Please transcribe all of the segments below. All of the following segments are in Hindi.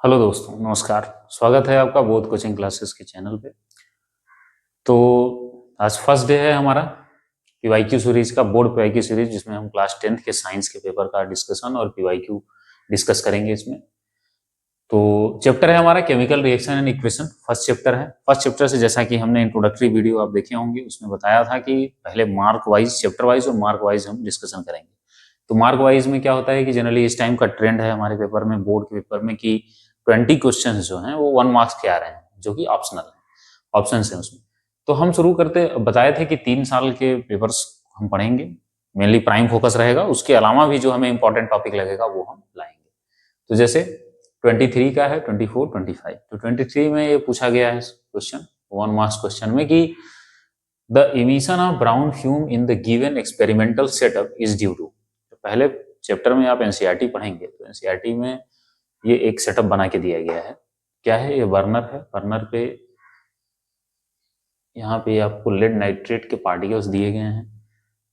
हेलो दोस्तों, नमस्कार। स्वागत है आपका बोध कोचिंग क्लासेस के चैनल पे। तो आज फर्स्ट डे है हमारा पीवाईक्यू सीरीज का, बोर्ड पीवाईक्यू सीरीज, जिसमें हम क्लास 10th के साइंस के पेपर का डिस्कशन और पीवाईक्यू डिस्कस करेंगे इसमें। तो चैप्टर है हमारा chemical reaction and equation, first chapter है। फर्स्ट चैप्टर से जैसा कि हमने इंट्रोडक्टरी वीडियो आप देखे होंगे, उसमें बताया था कि पहले मार्क वाइज, चैप्टर वाइज और मार्क वाइज हम डिस्कशन करेंगे। तो मार्क वाइज में क्या होता है कि जनरली इस टाइम का ट्रेंड है हमारे पेपर में, बोर्ड के पेपर में, कि 20 क्वेश्चन जो हैं वो 1 मार्क्स के आ रहे हैं, जो कि ऑप्शनल है, ऑप्शन है उसमें। तो हम शुरू करते बताए थे कि 3 साल के पेपर्स हम पढ़ेंगे, मेनली प्राइम फोकस रहेगा, उसके अलावा भी जो हमें इंपॉर्टेंट टॉपिक लगेगा वो हम लाएंगे। तो जैसे 23 का है, 24, 25। तो 23 में ये पूछा गया है क्वेश्चन, 1 मार्क्स क्वेश्चन में, कि the emission of brown fume in the given experimental setup is due to. पहले चैप्टर में आप एनसीईआरटी पढ़ेंगे तो एनसीईआरटी में ये एक सेटअप बना के दिया गया है। क्या है ये? बर्नर है। बर्नर पे यहाँ पे आपको लेड नाइट्रेट के पार्टिकल्स दिए गए हैं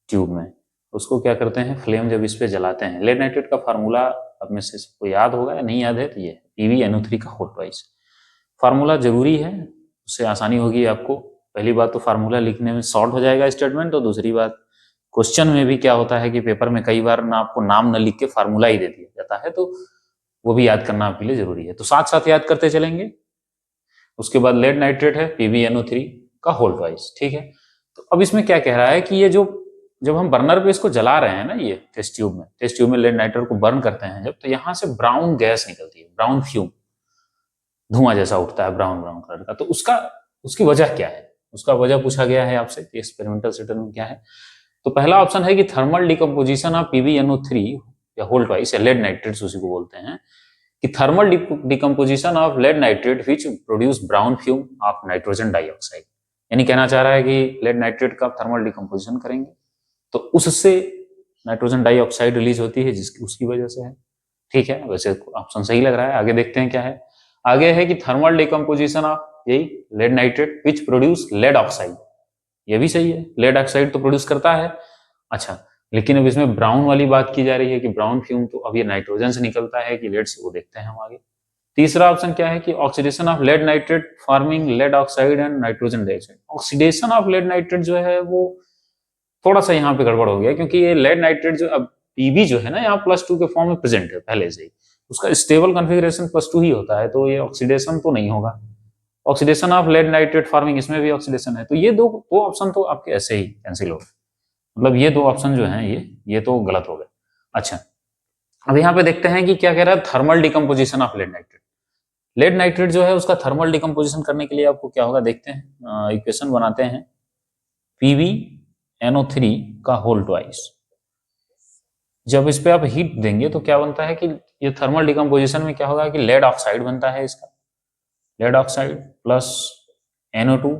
ट्यूब में। उसको क्या करते हैं, फ्लेम जब इस पे जलाते हैं, लेड नाइट्रेट का फार्मूला अब में से सबको याद होगा या नहीं याद है तो ये PbNO3 का होल ट्वाइस। फार्मूला जरूरी है, उससे आसानी होगी आपको। पहली बात तो फार्मूला लिखने में शॉर्ट हो जाएगा स्टेटमेंट, और दूसरी बात क्वेश्चन में भी क्या होता है कि पेपर में कई बार ना आपको नाम न लिख के फार्मूला ही दे दिया जाता है, तो वो भी याद करना आपके लिए जरूरी है। तो साथ साथ याद करते चलेंगे। उसके बाद लेड नाइट्रेट है PbNO3 का होल ट्वाइस, ठीक है। तो अब इसमें क्या कह रहा है कि ये जो जब हम बर्नर पे इसको जला रहे हैं ना, ये टेस्ट ट्यूब में लेड नाइट्रेट को बर्न करते हैं जब, तो यहाँ से ब्राउन गैस निकलती है, ब्राउन फ्यूम, धुआं जैसा उठता है ब्राउन ब्राउन कलर का। तो उसकी वजह क्या है, उसका वजह पूछा गया है आपसे कि एक्सपेरिमेंटल सेटअप में क्या है। तो पहला ऑप्शन है कि थर्मल डिकम्पोजिशन ऑफ PbNO3 या होल ट्वाइस या लेड नाइट्रेट उसी को बोलते हैं, कि thermal decomposition of lead nitrate which produce brown fume of nitrogen dioxide. यानी कहना चाह रहा है कि लेड नाइट्रेट का थर्मल डिकम्पोजिशन करेंगे तो उससे नाइट्रोजन डाइऑक्साइड रिलीज होती है, जिसकी उसकी वजह से है। ठीक है, वैसे ऑप्शन सही लग रहा है। आगे देखते हैं क्या है। आगे है कि थर्मल डिकम्पोजिशन ऑफ यही lead nitrate which produce lead oxide. ये भी सही है, लेड ऑक्साइड तो प्रोड्यूस करता है। अच्छा, लेकिन अब इसमें ब्राउन वाली बात की जा रही है कि ब्राउन फ्यूम तो अब ये नाइट्रोजन से निकलता है कि लेड से, वो देखते हैं हम आगे। तीसरा ऑप्शन क्या है कि oxidation of lead nitrate forming lead oxide and nitrogen dioxide. Oxidation of lead nitrate जो है वो थोड़ा सा यहाँ पे गड़बड़ हो गया, क्योंकि ये लेड नाइट्रेट जो अब Pb जो है ना, यहाँ +2 के फॉर्म में प्रेजेंट है पहले से ही, उसका स्टेबल कॉन्फ़िगरेशन +2 ही होता है, तो ये ऑक्सीडेशन तो नहीं होगा। Oxidation of lead nitrate forming, इसमें भी ऑक्सीडेशन है, तो ये दो ऑप्शन तो आपके ऐसे ही कैंसिल हो गए। मतलब ये 2 ऑप्शन जो हैं ये तो गलत हो गए। अच्छा, अब यहाँ पे देखते हैं कि क्या कह रहा है, thermal decomposition of lead nitrate. Lead nitrate जो है उसका थर्मल डिकम्पोजिशन करने के लिए आपको क्या होगा, देखते हैं। इक्वेशन बनाते हैं, PbNO3 का होल ट्वाइस। जब इस पे आप हीट देंगे तो क्या बनता है कि ये थर्मल डिकम्पोजिशन में क्या होगा कि लेड ऑक्साइड बनता है इसका, lead oxide plus NO2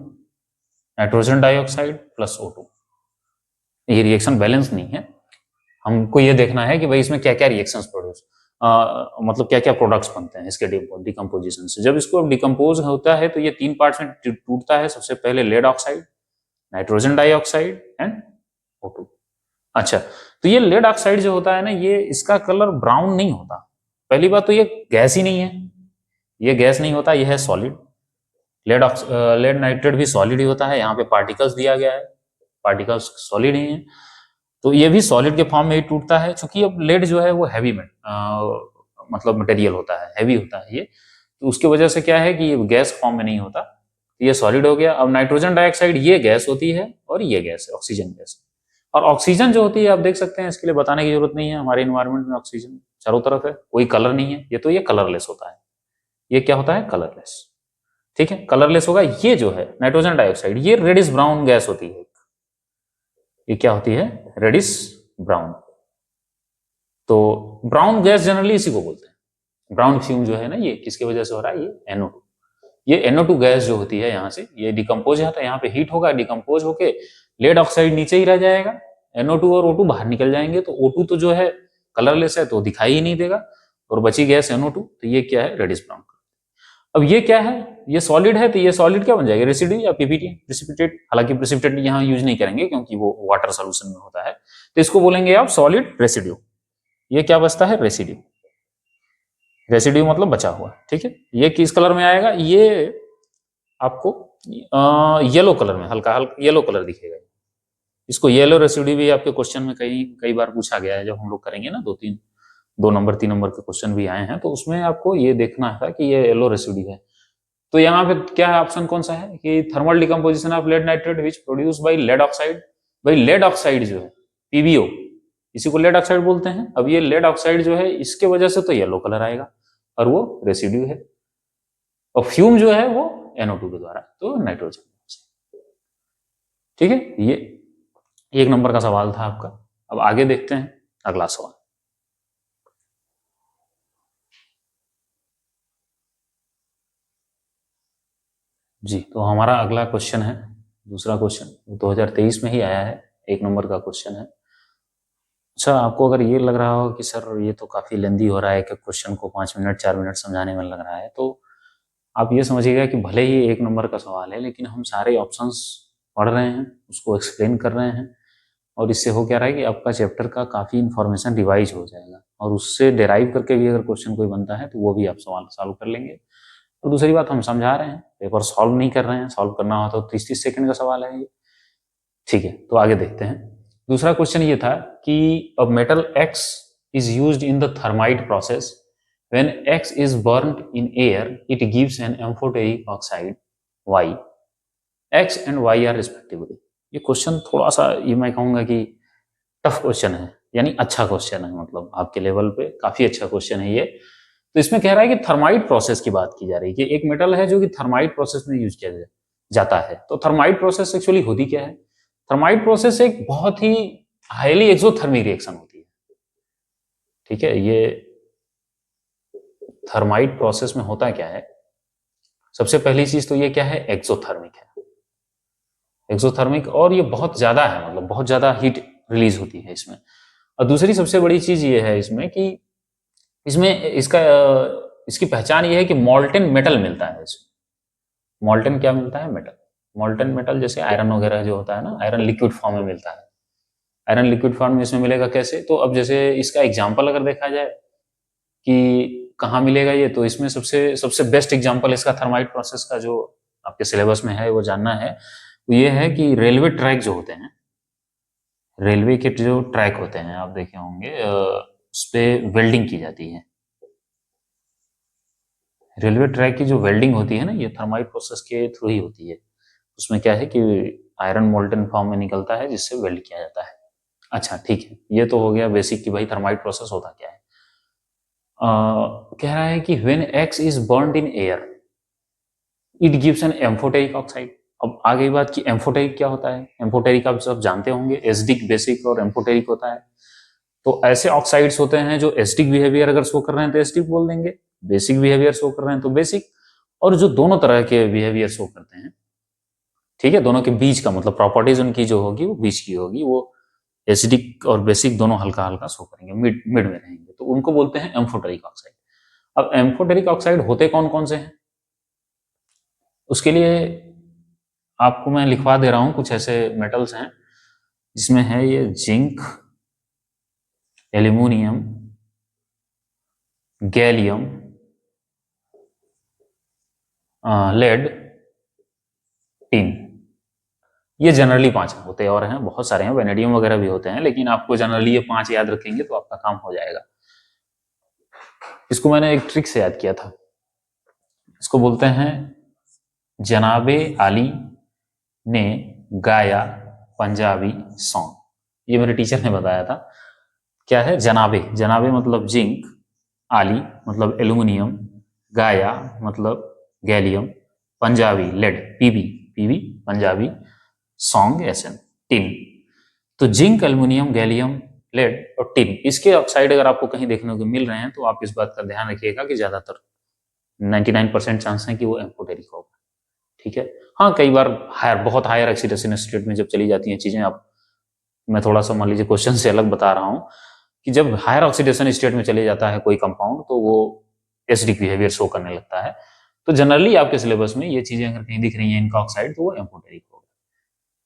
nitrogen dioxide plus O2। ये रिएक्शन बैलेंस नहीं है, हमको ये देखना है कि भाई इसमें क्या क्या रिएक्शंस प्रोड्यूस, मतलब क्या क्या प्रोडक्ट्स बनते हैं इसके डिकम्पोजिशन से। जब इसको डिकम्पोज होता है तो ये 3 पार्ट्स में टूटता है। सबसे पहले lead oxide, nitrogen dioxide and O2। अच्छा, तो ये लेड ऑक्साइड जो होता है ना, ये इसका कलर ब्राउन नहीं होता। पहली बात तो ये गैस ही नहीं है, ये गैस नहीं होता, ये है सॉलिड। लेड नाइट्रेट भी सॉलिड ही होता है, यहाँ पे पार्टिकल्स दिया गया है, पार्टिकल्स सॉलिड ही हैं, तो ये भी सॉलिड के फॉर्म में ही टूटता है। चूंकि अब लेड जो है वो हैवी में मतलब मटेरियल होता है, हैवी होता है ये, तो उसकी वजह से क्या है कि ये गैस फॉर्म में नहीं होता, ये सॉलिड हो गया। अब नाइट्रोजन डाइऑक्साइड ये गैस होती है, और ये गैस है ऑक्सीजन गैस। और ऑक्सीजन जो होती है आप देख सकते हैं, इसके लिए बताने की जरूरत नहीं है, हमारे इन्वायरमेंट में ऑक्सीजन चारों तरफ है, कोई कलर नहीं है, ये तो ये कलरलेस होता है। ये क्या होता है? कलरलेस। ठीक है, कलरलेस होगा। ये जो है नाइट्रोजन डाइऑक्साइड, ये रेडिश ब्राउन गैस होती है। ये क्या होती है? Reddish brown. तो ब्राउन गैस जनरली इसी को बोलते हैं। ब्राउन फ्यूम जो है ना, ये किसकी वजह से हो रहा है? ये NO2। ये NO2 गैस जो होती है, यहाँ से ये डिकम्पोज है, तो यहाँ पे हीट होगा, डिकम्पोज होके लेड ऑक्साइड नीचे ही रह जाएगा, NO2 और O2 बाहर निकल जाएंगे। तो O2 तो जो है कलरलेस है, तो दिखाई ही नहीं देगा, और बची गैस NO2, तो ये क्या है? Reddish brown. अब ये क्या है? ये सॉलिड है, तो ये सॉलिड क्या बन जाएगा? रेसिड्यू या PPT, प्रेसिपिटेट। हालांकि प्रेसिपिटेट यहाँ यूज नहीं करेंगे क्योंकि वो वाटर सोल्यूशन में होता है, तो इसको बोलेंगे आप सॉलिड रेसिड्यू। ये क्या बचता है? रेसिड्यू। रेसिड्यू मतलब बचा हुआ, ठीक है। ये किस कलर में आएगा, ये आपको येलो कलर में, हल्का हल्का येलो कलर दिखेगा। इसको येलो रेसिड्यू भी आपके क्वेश्चन में कई बार पूछा गया है, जब हम लोग करेंगे ना 2 नंबर 3 नंबर के क्वेश्चन भी आए हैं, तो उसमें आपको ये देखना है कि ये येलो रेसिड्यू है। तो यहाँ पे क्या है, ऑप्शन कौन सा है कि thermal decomposition of lead nitrate which produce by lead oxide. भाई लेड ऑक्साइड जो है पीबीओ, इसी को लेड ऑक्साइड बोलते हैं। अब ये लेड ऑक्साइड जो है इसके वजह से तो येलो कलर आएगा और वो रेसिड्यू है, और फ्यूम जो है वो NO2 के द्वारा, तो नाइट्रोजन। ठीक है, ये 1 नंबर का सवाल था आपका। अब आगे देखते हैं अगला सवाल। जी, तो हमारा अगला क्वेश्चन है, दूसरा क्वेश्चन 2023 में ही आया है, 1 नंबर का क्वेश्चन है। अच्छा, आपको अगर ये लग रहा हो कि सर ये तो काफ़ी लेंदी हो रहा है कि क्वेश्चन को 5 मिनट 4 मिनट समझाने में लग रहा है, तो आप ये समझिएगा कि भले ही 1 नंबर का सवाल है, लेकिन हम सारे ऑप्शंस पढ़ रहे हैं, उसको एक्सप्लेन कर रहे हैं, और इससे हो क्या रहा है कि आपका चैप्टर का काफ़ी इन्फॉर्मेशन रिवाइज हो जाएगा, और उससे डिराइव करके भी अगर क्वेश्चन कोई बनता है तो वो भी आप सवाल सॉल्व कर लेंगे। और दूसरी बात, हम समझा रहे हैं, पेपर सॉल्व नहीं कर रहे हैं। सॉल्व करना हो तो 30-30 सेकंड का सवाल है ये। ठीक है, तो आगे देखते हैं। दूसरा क्वेश्चन ये था कि a metal X is used in the thermite process, when X is burned in air it gives an amphoteric oxide Y, X and Y are respectively. ये क्वेश्चन थोड़ा सा, ये मैं कहूंगा कि टफ क्वेश्चन है, यानी अच्छा क्वेश्चन है, मतलब आपके लेवल पे काफी अच्छा क्वेश्चन है ये। तो इसमें कह रहा है कि थर्माइट प्रोसेस की बात की जा रही है कि एक मेटल है जो कि थर्माइट प्रोसेस में यूज किया जाता है। तो थर्माइट प्रोसेस एक्चुअली होती क्या है? थर्माइट प्रोसेस एक बहुत ही हाईली एक्सोथर्मिक रिएक्शन होती है। ठीक है, ये थर्माइट प्रोसेस में होता क्या है, सबसे पहली चीज तो ये क्या है, एक्सोथर्मिक है। एक्सोथर्मिक, और ये बहुत ज्यादा है, मतलब बहुत ज्यादा हीट रिलीज होती है इसमें। और दूसरी सबसे बड़ी चीज ये है इसमें कि इसमें इसकी पहचान ये है कि मॉल्टेन मेटल मिलता है इसमें। मॉल्टेन क्या मिलता है? मेटल। मॉल्टेन मेटल जैसे आयरन वगैरह जो होता है ना, आयरन लिक्विड फॉर्म में मिलता है। आयरन लिक्विड फॉर्म में इसमें मिलेगा कैसे? तो अब जैसे इसका एग्जाम्पल अगर देखा जाए कि कहाँ मिलेगा ये, तो इसमें सबसे सबसे बेस्ट एग्जाम्पल इसका थर्माइट प्रोसेस का जो आपके सिलेबस में है वो जानना है, वो ये है कि रेलवे ट्रैक जो होते हैं, रेलवे के जो ट्रैक होते हैं आप देखे होंगे, उस पर वेल्डिंग की जाती है। रेलवे ट्रैक की जो वेल्डिंग होती है ना, ये थर्माइट प्रोसेस के थ्रू ही होती है। उसमें क्या है कि आयरन मोल्टन फॉर्म में निकलता है जिससे वेल्ड किया जाता है। अच्छा ठीक है, ये तो हो गया बेसिक कि भाई थर्माइट प्रोसेस होता क्या है। कह रहा है कि when X is burned in air it gives an amphoteric oxide. अब आ गई बात कि एम्फोटेरिक क्या होता है। एम्फोटेरिक आप सब जानते होंगे, एसिडिक, बेसिक और एम्फोटेरिक होता है। तो ऐसे ऑक्साइड्स होते हैं जो एसिडिक बिहेवियर अगर शो कर रहे हैं तो एसिडिक बोल देंगे, बेसिक बिहेवियर शो कर रहे हैं तो बेसिक, और जो दोनों तरह के बिहेवियर शो करते हैं, ठीक है, दोनों के बीच का मतलब प्रॉपर्टीज उनकी जो होगी वो बीच की होगी, वो एसिडिक और बेसिक दोनों हल्का हल्का शो करेंगे, मिड मिड में रहेंगे, तो उनको बोलते हैं एम्फोटेरिक ऑक्साइड। अब एम्फोटेरिक ऑक्साइड होते कौन कौन से हैं, उसके लिए आपको मैं लिखवा दे रहा हूं, कुछ ऐसे मेटल्स हैं जिसमें है ये zinc, aluminium, gallium, lead, tin. ये जनरली 5 होते हैं, और हैं बहुत सारे हैं, वेनेडियम वगैरह भी होते हैं, लेकिन आपको जनरली ये 5 याद रखेंगे तो आपका काम हो जाएगा। इसको मैंने एक ट्रिक से याद किया था। इसको बोलते हैं जनाबे आली ने गाया पंजाबी सॉन्ग। ये मेरे टीचर ने बताया था। क्या है जनाबे? जनाबे मतलब जिंक, आली मतलब एल्यूमिनियम, गाया मतलब gallium, Punjabi lead, Pb, Pb Punjabi, song Sn, tin. तो जिंक, एल्यूमिनियम, गैलियम, लेड और टिन, इसके ऑक्साइड अगर आपको कहीं देखने को मिल रहे हैं तो आप इस बात का ध्यान रखिएगा कि ज्यादातर 99% चांस है कि वो एम्फोटेरिक होगा। ठीक है, हाँ कई बार हायर, बहुत हायर ऑक्सीडेशन स्टेट में जब चली जाती हैं चीजें, आप, मैं थोड़ा सा मान लीजिए क्वेश्चन से अलग बता रहा हूँ, कि जब हायर ऑक्सीडेशन स्टेट में चले जाता है कोई कंपाउंड तो वो एसिडिक बिहेवियर शो करने लगता है। तो जनरली आपके सिलेबस में ये चीजें अगर कहीं दिख रही हैं इनका ऑक्साइड, तो वो एम्फोटेरिक होगा।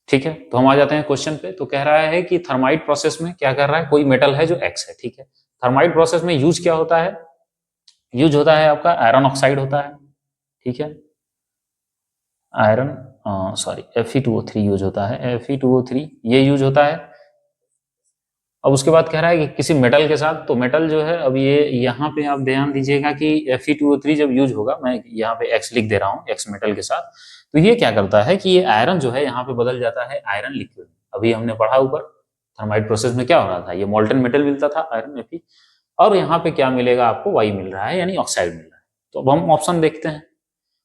ठीक है, तो हम आ जाते हैं क्वेश्चन पे। तो कह रहा है कि थर्माइट प्रोसेस में क्या कर रहा है, कोई मेटल है जो एक्स है, ठीक है। थर्माइट प्रोसेस में यूज क्या होता है, यूज होता है आपका आयरन ऑक्साइड होता है, ठीक है, आयरन सॉरी Fe2O3 यूज होता है, Fe2O3 ये यूज होता है। अब उसके बाद कह रहा है कि किसी मेटल के साथ, तो मेटल जो है, अब ये यहाँ पे आप ध्यान दीजिएगा कि Fe2O3 जब यूज होगा, मैं यहाँ पे X लिख दे रहा हूँ, X मेटल के साथ, तो ये क्या करता है कि ये आयरन जो है यहाँ पे बदल जाता है आयरन लिक्विड। अभी हमने पढ़ा ऊपर थर्माइट प्रोसेस में क्या हो रहा था, ये मोल्टन मेटल मिलता था आयरन Fe, और यहाँ पे क्या मिलेगा आपको, वाई मिल रहा है, यानी ऑक्साइड मिल रहा है। तो अब हम ऑप्शन देखते हैं,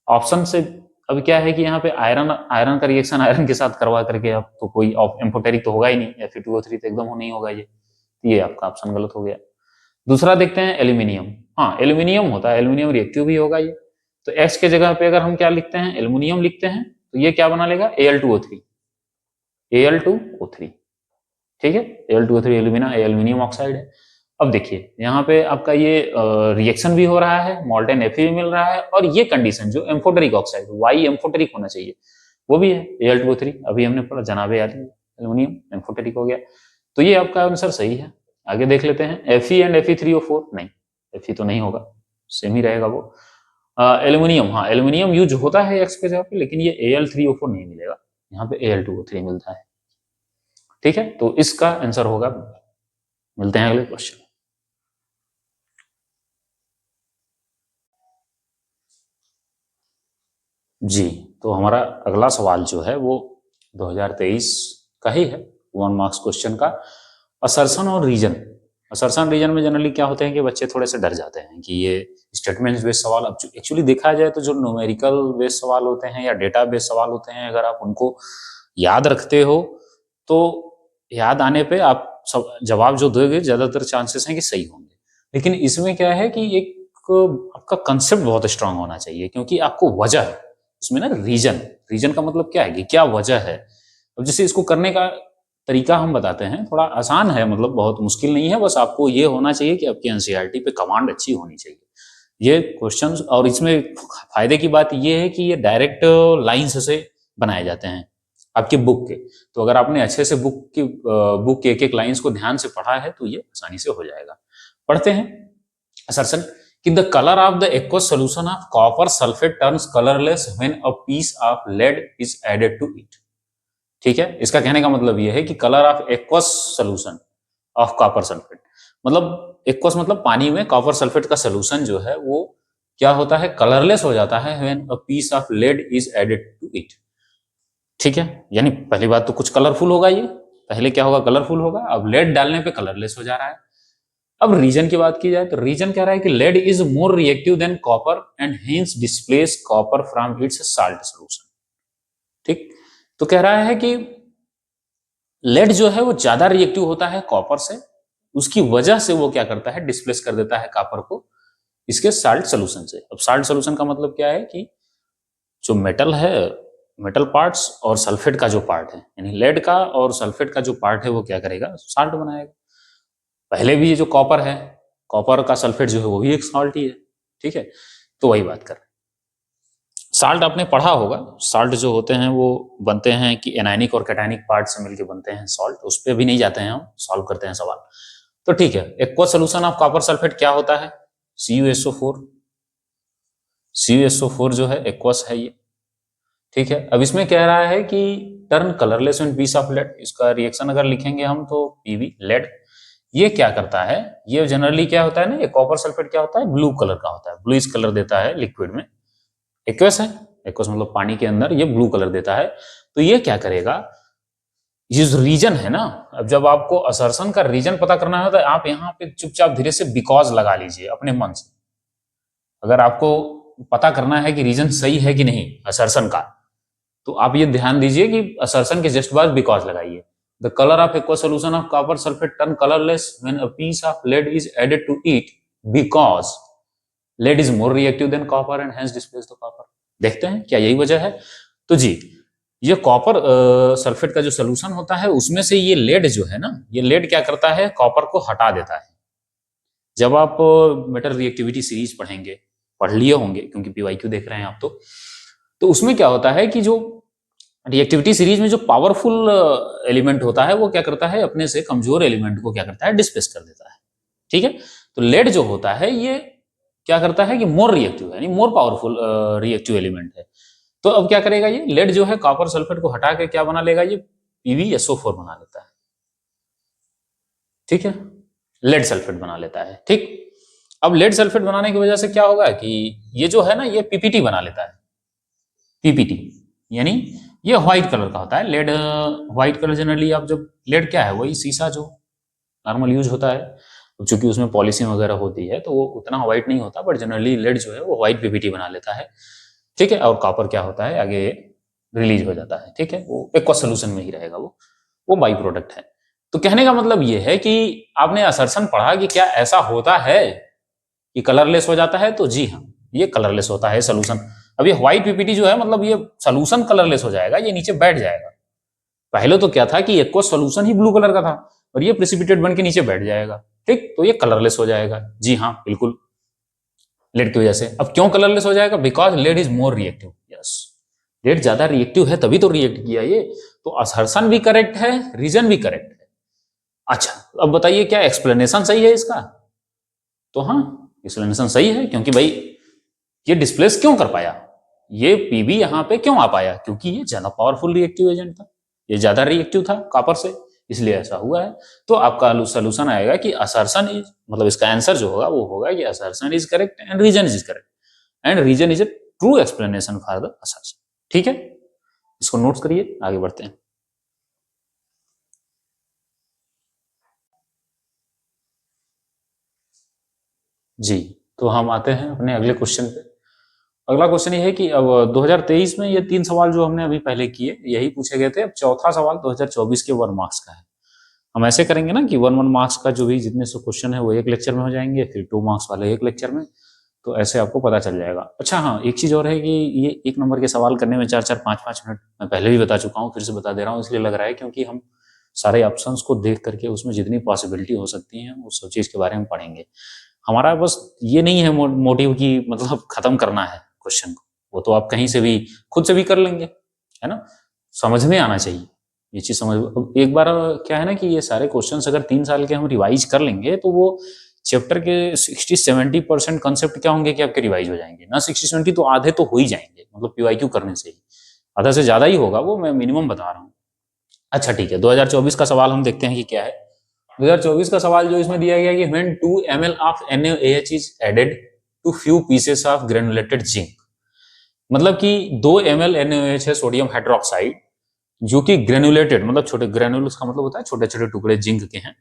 ऑप्शन से अब क्या है कि यहाँ पे आयरन आयरन का रिएक्शन आयरन के साथ करवा करके अब तो कोई एम्फोटेरिक तो होगा ही नहीं, Fe2O3 तो एकदम नहीं होगा, ये आपका ऑप्शन गलत हो गया। दूसरा देखते हैं एल्यूमिनियम, हाँ एल्यूमिनियम होता है, एल्यूमिनियम रिएक्टिव भी होगा ये। तो एक्स के जगह पे अगर हम क्या लिखते हैं, एल्यूमिनियम लिखते हैं, तो ये क्या बना लेगा, Al2O3, Al2O3, ठीक है, Al2O3 एल्यूमिनियम ऑक्साइड है। अब देखिए यहाँ पे आपका ये रिएक्शन भी हो रहा है, मोल्टेन Fe भी मिल रहा है, और ये कंडीशन जो एम्फोटेरिक ऑक्साइड, वाई एम्फोटेरिक होना चाहिए, वो भी है Al2O3। अभी हमने पढ़ा जनाबे एल्यूमिनियम एम्फोटेरिक हो गया, तो ये आपका आंसर सही है। आगे देख लेते हैं Fe एंड Fe3O4, नहीं Fe तो नहीं होगा, सेम ही रहेगा वो। एल्यूमिनियम, हाँ एल्यूमिनियम यूज होता है एक्स के जगह पे, लेकिन ये Al3O4 नहीं मिलेगा, यहाँ पे Al2O3 मिलता है, ठीक है, तो इसका आंसर होगा। मिलते हैं अगले क्वेश्चन। जी, तो हमारा अगला सवाल जो है वो 2023 का ही है, 1 मार्क्स क्वेश्चन का, असर्शन और रीजन। असर्शन रीजन में जनरली क्या होते हैं कि बच्चे थोड़े से डर जाते हैं कि ये स्टेटमेंट्स बेस्ड सवाल, अब एक्चुअली देखा जाए तो जो न्यूमेरिकल बेस्ड सवाल होते हैं या डेटा बेस्ड सवाल होते हैं, अगर आप उनको याद रखते हो तो याद आने पे आप सब जवाब जो दोगे ज्यादातर चांसेस हैं कि सही होंगे। लेकिन इसमें क्या है कि एक आपका कंसेप्ट बहुत स्ट्रांग होना चाहिए, क्योंकि आपको वजह है उसमें ना, रीजन का मतलब क्या है कि क्या वजह है। अब जैसे इसको करने का तरीका हम बताते हैं, थोड़ा आसान है, मतलब बहुत मुश्किल नहीं है, बस आपको ये होना चाहिए कि आपकी एनसीईआरटी पे कमांड अच्छी होनी चाहिए ये क्वेश्चंस। और इसमें फायदे की बात ये है कि ये डायरेक्ट लाइंस से बनाए जाते हैं आपके बुक के, तो अगर आपने अच्छे से बुक के एक एक लाइंस को ध्यान से पढ़ा है तो ये आसानी से हो जाएगा। पढ़ते हैं असर्शन कि the colour of the aqueous solution of copper sulphate turns colourless when a piece of lead is added to it. ठीक है, इसका कहने का मतलब यह है कि colour of aqueous solution of copper sulphate, मतलब एक्वस मतलब पानी में कॉपर सल्फेट का सॉल्यूशन जो है वो क्या होता है, कलरलेस हो जाता है when a piece of lead is added to it. ठीक है, यानी पहली बात तो कुछ कलरफुल होगा, ये पहले क्या होगा, कलरफुल होगा, अब लेड डालने पे कलरलेस हो जा रहा है। अब रीजन की बात की जाए तो रीजन कह रहा है कि lead is more reactive than copper and hence displace copper from its salt solution. ठीक, तो कह रहा है कि लेड जो है वो ज्यादा रिएक्टिव होता है कॉपर से, उसकी वजह से वो क्या करता है, डिस्प्लेस कर देता है कॉपर को इसके साल्ट सॉल्यूशन से। अब साल्ट सॉल्यूशन का मतलब क्या है कि जो मेटल है, मेटल पार्ट्स और सल्फेट का जो पार्ट है, यानी लेड का और सल्फेट का जो पार्ट है वो क्या करेगा, साल्ट बनाएगा। पहले भी ये जो कॉपर है, कॉपर का सल्फेट जो है वो भी एक साल्ट ही है। ठीक है, तो वही बात कर रहे हैं। साल्ट आपने पढ़ा होगा, साल्ट जो होते हैं वो बनते हैं कि एनायनिक और कैटायनिक पार्ट से मिलकर बनते हैं सॉल्ट, उस पर भी नहीं जाते हैं, हम सॉल्व करते हैं सवाल। तो ठीक है, aqueous solution of copper sulphate क्या होता है, CuSO4। CuSO4 जो है एक्वस है ये। ठीक है, अब इसमें कह रहा है कि turn colourless when piece of lead, इसका रिएक्शन अगर लिखेंगे हम तो PV लेड, ये क्या करता है, ये जनरली क्या होता है ना, ये कॉपर सल्फेट क्या होता है, ब्लू कलर का होता है, ब्लूइश कलर देता है लिक्विड में। एक्वस है, एक्वस मतलब पानी के अंदर ये ब्लू कलर देता है। तो ये क्या करेगा, ये जो रीजन है ना, अब जब आपको असर्शन का रीजन पता करना है तो आप यहाँ पे चुपचाप धीरे से बिकॉज लगा लीजिए अपने मन से। अगर आपको पता करना है कि रीजन सही है कि नहीं असर्शन का, तो आप ये ध्यान दीजिए कि असर्शन के जस्ट बाद बिकॉज लगाइए। The colour of aqua solution of copper sulphate turn colourless when a piece of lead is added to it because lead is more reactive than copper and hence displace the copper. देखते हैं क्या यही वजह है। तो जी, ये कॉपर सल्फेट का जो सोल्यूशन होता है उसमें से ये लेड जो है ना, ये लेड क्या करता है, कॉपर को हटा देता है। जब आप मेटल रिएक्टिविटी सीरीज पढ़ेंगे, पढ़ लिए होंगे क्योंकि PYQ देख रहे हैं आप, तो उसमें क्या होता है कि जो रिएक्टिविटी सीरीज में जो पावरफुल एलिमेंट होता है वो क्या करता है, अपने से कमजोर एलिमेंट को क्या करता है, डिस्प्लेस कर देता है। ठीक है, तो लेड जो होता है ये क्या करता है कि मोर रिएक्टिव है, यानी मोर पावरफुल रिएक्टिव एलिमेंट है। तो अब क्या करेगा ये लेड जो है कॉपर सल्फेट को हटा के क्या बना लेगा, ये PbSO4 बना लेता है। ठीक है, लेड सल्फेट बना लेता है। ठीक, अब लेड सल्फेट बनाने की वजह से क्या होगा कि ये जो है ना ये PPT बना लेता है। PPT यानी ये व्हाइट कलर का होता है लेड। व्हाइट कलर जनरली आप जब लेड क्या है वही शीशा जो नॉर्मल यूज होता है, चूंकि उसमें पॉलिशिंग वगैरह होती है तो वो उतना व्हाइट नहीं होता, बट जनरली लेड जो है वो व्हाइट PPT बना लेता है। ठीक है, और कॉपर क्या होता है आगे रिलीज हो जाता है। ठीक है, वो एक्वस सोल्यूशन में ही रहेगा, वो बाई प्रोडक्ट है। तो कहने का मतलब ये है कि आपने असर्शन पढ़ा कि क्या ऐसा होता है कि कलरलेस हो जाता है, तो जी हाँ, ये कलरलेस होता है सोल्यूशन। अब ये व्हाइट PPT जो है मतलब ये सोल्यूशन कलरलेस हो जाएगा, ये नीचे बैठ जाएगा। पहले तो क्या था कि एक्वस सोल्यूशन ही ब्लू कलर का था और ये प्रेसिपिटेट बन के नीचे बैठ जाएगा। ठीक, तो ये कलरलेस हो जाएगा। जी हाँ बिल्कुल, लेड की वजह से। अब क्यों कलरलेस हो जाएगा, because lead is more reactive. Yes, lead ज्यादा रिएक्टिव है तभी तो रिएक्ट किया ये। तो असर्शन भी करेक्ट है, रीजन भी करेक्ट है। अच्छा, अब बताइए क्या एक्सप्लेनेशन सही है इसका? तो हाँ, एक्सप्लेनेशन सही है, क्योंकि भाई ये डिस्प्लेस क्यों कर पाया, ये पीबी यहाँ पे क्यों आ पाया, क्योंकि ये ज्यादा पावरफुल रिएक्टिव एजेंट था, ये ज्यादा रिएक्टिव था कॉपर से, इसलिए ऐसा हुआ है। तो आपका सोल्यूशन आएगा कि असर्शन इज, मतलब इसका आंसर जो होगा वो होगा कि assertion is correct and reason is correct, and reason is a true explanation for the assertion. ठीक है, इसको नोट्स करिए, आगे बढ़ते हैं। जी, तो हम आते हैं अपने अगले क्वेश्चन पे। अगला क्वेश्चन ये है कि अब 2023 में ये 3 सवाल जो हमने अभी पहले किए यही पूछे गए थे। अब चौथा सवाल 2024 के 1 मार्क्स का है। हम ऐसे करेंगे ना कि 1 मार्क्स का जो भी जितने से क्वेश्चन है वो एक लेक्चर में हो जाएंगे, फिर 2 मार्क्स वाले एक लेक्चर में, तो ऐसे आपको पता चल जाएगा। अच्छा हाँ, एक चीज और है कि ये 1 नंबर के सवाल करने में 4-4, 5-5 मिनट मैं पहले भी बता चुका हूँ, फिर से बता दे रहा हूँ, इसलिए लग रहा है क्योंकि हम सारे ऑप्शंस को देख करके उसमें जितनी पॉसिबिलिटी हो सकती है उस सब चीज के बारे में पढ़ेंगे। हमारा बस ये नहीं है मोटिव की मतलब खत्म करना है क्वेश्चन को, वो तो आप कहीं से भी खुद से भी कर लेंगे, है ना, समझ में आना चाहिए ये चीज। समझ एक बार क्या है ना कि ये सारे क्वेश्चंस अगर 3 साल के हम रिवाइज कर लेंगे तो वो चैप्टर के 60-70% कंसेप्ट क्या होंगे कि आपके रिवाइज हो जाएंगे ना। 60-70 तो आधे तो हो ही जाएंगे, मतलब PYQ करने से ही आधा से ज्यादा ही होगा, वो मैं मिनिमम बता रहा हूँ। अच्छा ठीक है, 2024 का सवाल हम देखते हैं कि क्या है। 2024 का सवाल जो इसमें दिया गया है कि when 2 ml of NaOH is added to few pieces of granulated zinc, मतलब कि 2 ml NaOH है सोडियम हाइड्रोक्साइड जो कि ग्रेनुलेटेड, मतलब छोटे ग्रेनुल्स का मतलब होता है छोटे छोटे टुकड़े जिंक के हैं,